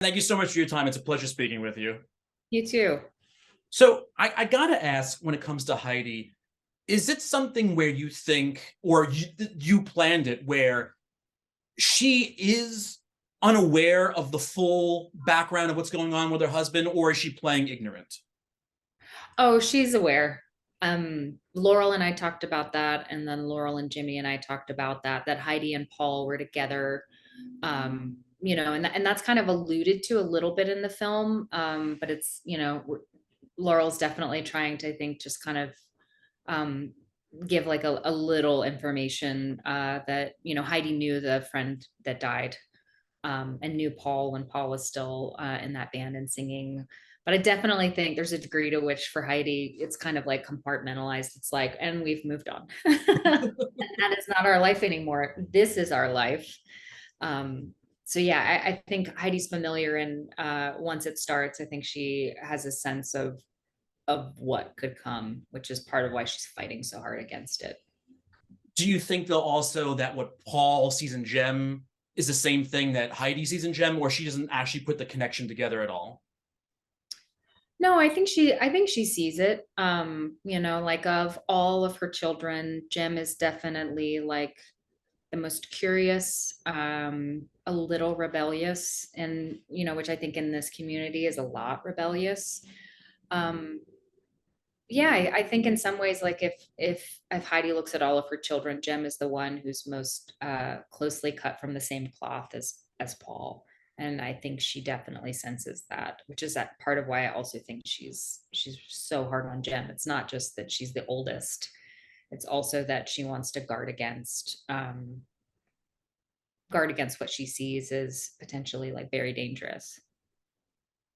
Thank you so much for your time. It's a pleasure speaking with you. You too. So I gotta ask, when it comes to Heidi, is it something where you think, or you planned it, where she is unaware of the full background of what's going on with her husband, or is she playing ignorant? Oh, she's aware. Laurel and I talked about that, and then Laurel and Jimmy and I talked about that Heidi and Paul were together. And that's kind of alluded to a little bit in the film. But it's, Laurel's definitely trying to, I think, just kind of um give like a little information that, Heidi knew the friend that died, and knew Paul when Paul was still in that band and singing. But I definitely think there's a degree to which for Heidi, it's kind of like compartmentalized. It's like, and we've moved on. That is not our life anymore. This is our life. So yeah, I think Heidi's familiar, and once it starts, I think she has a sense of what could come, which is part of why she's fighting so hard against it. Do you think, though, also that what Paul sees in Jem is the same thing that Heidi sees in Jem, or she doesn't actually put the connection together at all? No, I think she sees it. Like of all of her children, Jem is definitely like the most curious, a little rebellious, and which I think in this community is a lot rebellious. Um, yeah, I think in some ways, like if Heidi looks at all of her children, Jem is the one who's most closely cut from the same cloth as Paul. And I think she definitely senses that, which is that part of why I also think she's so hard on Jem. It's not just that she's the oldest, it's also that she wants to guard against what she sees as potentially like very dangerous.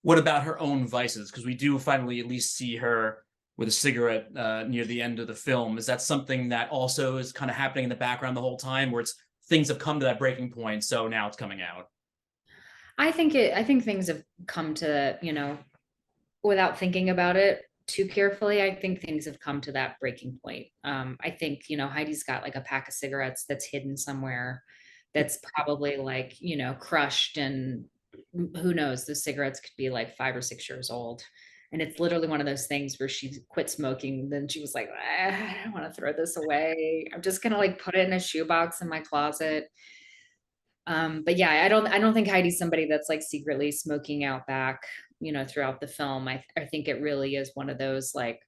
What about her own vices? Because we do finally at least see her with a cigarette near the end of the film. Is that something that also is kind of happening in the background the whole time, where it's things have come to that breaking point, so now it's coming out? I think things have come to, without thinking about it too carefully, I think things have come to that breaking point. I think, Heidi's got like a pack of cigarettes that's hidden somewhere, that's probably like, crushed, and who knows, the cigarettes could be like 5 or 6 years old. And it's literally one of those things where she quit smoking. Then she was like, I don't want to throw this away. I'm just gonna like put it in a shoebox in my closet. But yeah, I don't think Heidi's somebody that's like secretly smoking out back, throughout the film. I think it really is one of those like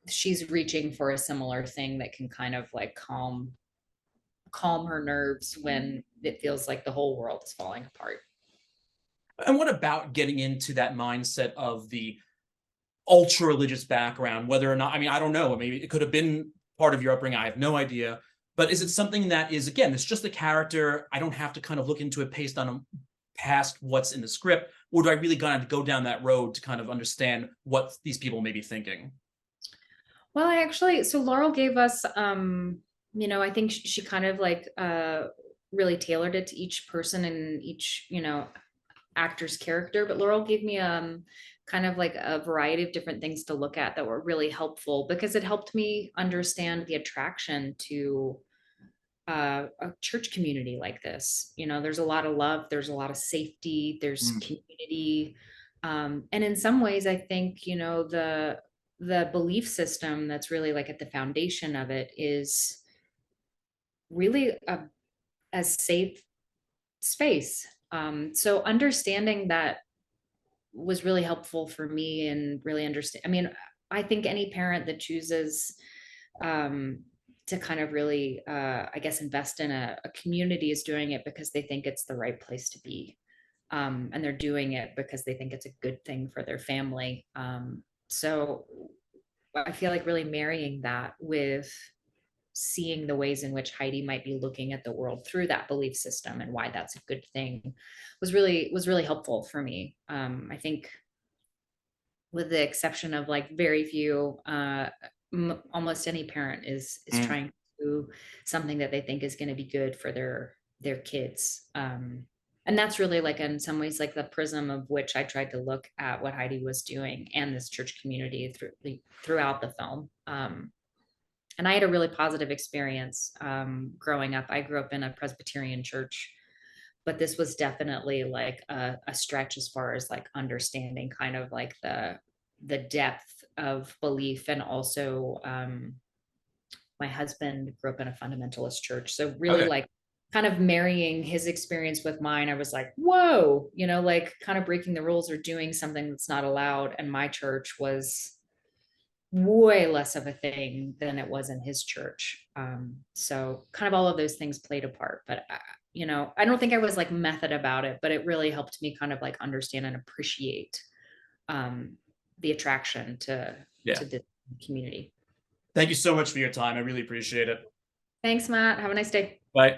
she's reaching for a similar thing that can kind of like calm her nerves when it feels like the whole world is falling apart. And what about getting into that mindset of the ultra religious background, whether or not, I mean, I don't know, maybe it could have been part of your upbringing, I have no idea. But is it something that is, again, it's just a character, I don't have to kind of look into it based on past what's in the script, or do I really gotta go down that road to kind of understand what these people may be thinking? Well, so Laurel gave us, I think she kind of like really tailored it to each person and each, actor's character. But Laurel gave me kind of like a variety of different things to look at that were really helpful, because it helped me understand the attraction to a church community like this. There's a lot of love, there's a lot of safety, there's Mm. community. And in some ways, I think, the belief system that's really like at the foundation of it is really a safe space. So understanding that was really helpful for me, and really understand. I mean, I think any parent that chooses um, to kind of really, I guess, invest in a community is doing it because they think it's the right place to be. And they're doing it because they think it's a good thing for their family. So I feel like really marrying that with seeing the ways in which Heidi might be looking at the world through that belief system and why that's a good thing was really helpful for me. I think with the exception of like very few, almost any parent is Mm. trying to do something that they think is going to be good for their kids. And that's really like in some ways like the prism of which I tried to look at what Heidi was doing and this church community throughout the film. And I had a really positive experience growing up. I grew up in a Presbyterian church, but this was definitely like a stretch as far as like understanding kind of like the depth of belief. And also my husband grew up in a fundamentalist church, so really Okay. like kind of marrying his experience with mine, I was like, whoa, you know, like kind of breaking the rules or doing something that's not allowed. And my church was way less of a thing than it was in his church. So kind of all of those things played a part. But you know, I don't think I was like method about it, but it really helped me kind of like understand and appreciate the attraction Yeah. to the community. Thank you so much for your time. I really appreciate it. Thanks, Matt. Have a nice day. Bye.